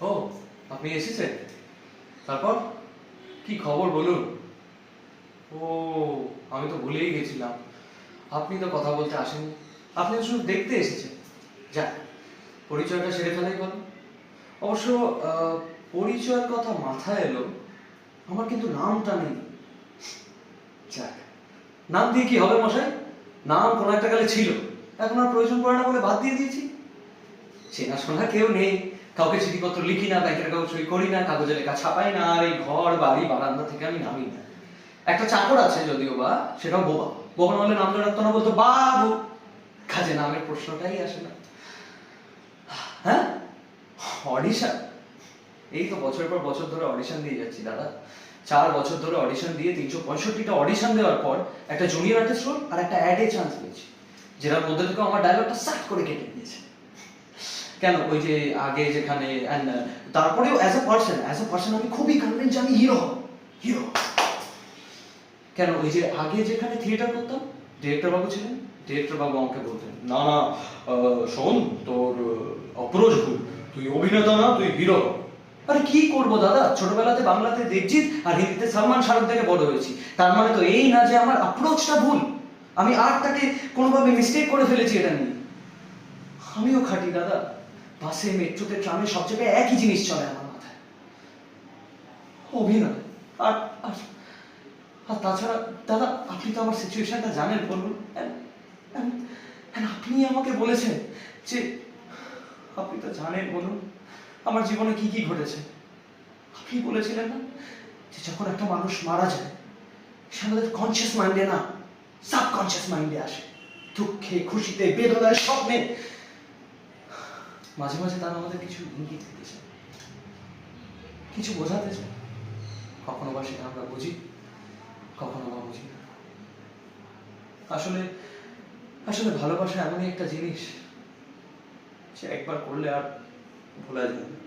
ও, আপনি এসেছেন? তারপর কি খবর বলুন? ও, আমি তো ভুলেই গেছিলাম। আপনি তো কথা বলতে আসেননি, আপনি তো শুধু দেখতে এসেছেন। যাক, পরিচয়টা সেরে ফেলাই ভালো। অবশ্য আহ, পরিচয়ের কথা মাথায় এলো, আমার কিন্তু নামটা নেই। যাক, নাম দিয়ে কি হবে মশাই? নাম কোনো একটা কালে ছিল, এখন আর প্রয়োজন পড়ে না বলে বাদ দিয়ে দিয়েছি। চেনাশোনা কেউ নেই, কাউকে চিঠিপত্র লিখি না, ব্যাংকের কাগজ সই করি না, কাগজে লেখা ছাপাই না, আর এই ঘর বাড়ি বারান্দা থেকে আমি নামি না। একটা চাকর আছে যদিও বা, সেটাও বোবা। বোবা না হলে নাম ধরে না বলতো বাবু, কাজে নামের প্রশ্নটাই আসে না। হ্যাঁ, অডিশন? এই তো বছরের পর বছর ধরে অডিশন দিয়ে যাচ্ছি দাদা। 4 বছর ধরে অডিশন দিয়ে 365টা অডিশন দেওয়ার পর একটা জুনিয়র আর্টিস্ট রোল আর একটা অ্যাডে চান্স পেয়েছি, যেটার মধ্যে থেকে আমার ডায়লগটা সাট করে কেটে দিয়েছে। কেন, ওই যে আগে যেখানে তারপরেও অ্যাজ এ পার্সন আমি খুবই কনভিন্স আমি হিরো হব, হিরো। কেন, ওই যে আগে যেখানে থিয়েটার করতাম, ডিরেক্টর বাবু ছিলেন, ডিরেক্টর বাবু আমাকে বলতেন, না না শোন, তোর অপ্রোচ ভুল, তুই অভিনেতা না, তুই হিরো। আরে কি করবো দাদা, ছোটবেলাতে বাংলাতে দেবজিৎ আর হিন্দিতে সালমান শাহরুখ থেকে বড় হয়েছি, তার মানে তো এই না যে আমার অ্যাপ্রোচটা ভুল, আমি আর্টটাকে কোনোভাবে মিস্টেক করে ফেলেছি এটা নিয়ে। আমিও খাটি দাদা, বাসে মেট্রোতে ট্রামে সব জায়গায় একই জিনিস চলে আমার মাথায়, অভিনয়। আর আর আর তাছাড়া দাদা, আপনি তো আমার সিচুয়েশনটা জানেন, বলুন। আপনি আমাকে বলেছেন যে, আপনি তো জানেন, বলুন, আমার জীবনে কি কি ঘটেছে। আপনি বলেছিলেন না যে যখন একটা মানুষ মারা যায়, সে আমাদের কনসিয়াস মাইন্ডে না, সাবকনসিয়াস মাইন্ডে আসে, দুঃখে খুশিতে বেদনায় স্বপ্নে। মাঝে মাঝে তারা আমাদের কিছু ইঙ্গিত দিতেছে, কিছু বোঝাতে চায়। কখনো বা সেটা আমরা বুঝি, কখনো বা বুঝি না। আসলে আসলে ভালোবাসা এমনই একটা জিনিস, সে একবার করলে আর ভোলা যায় না।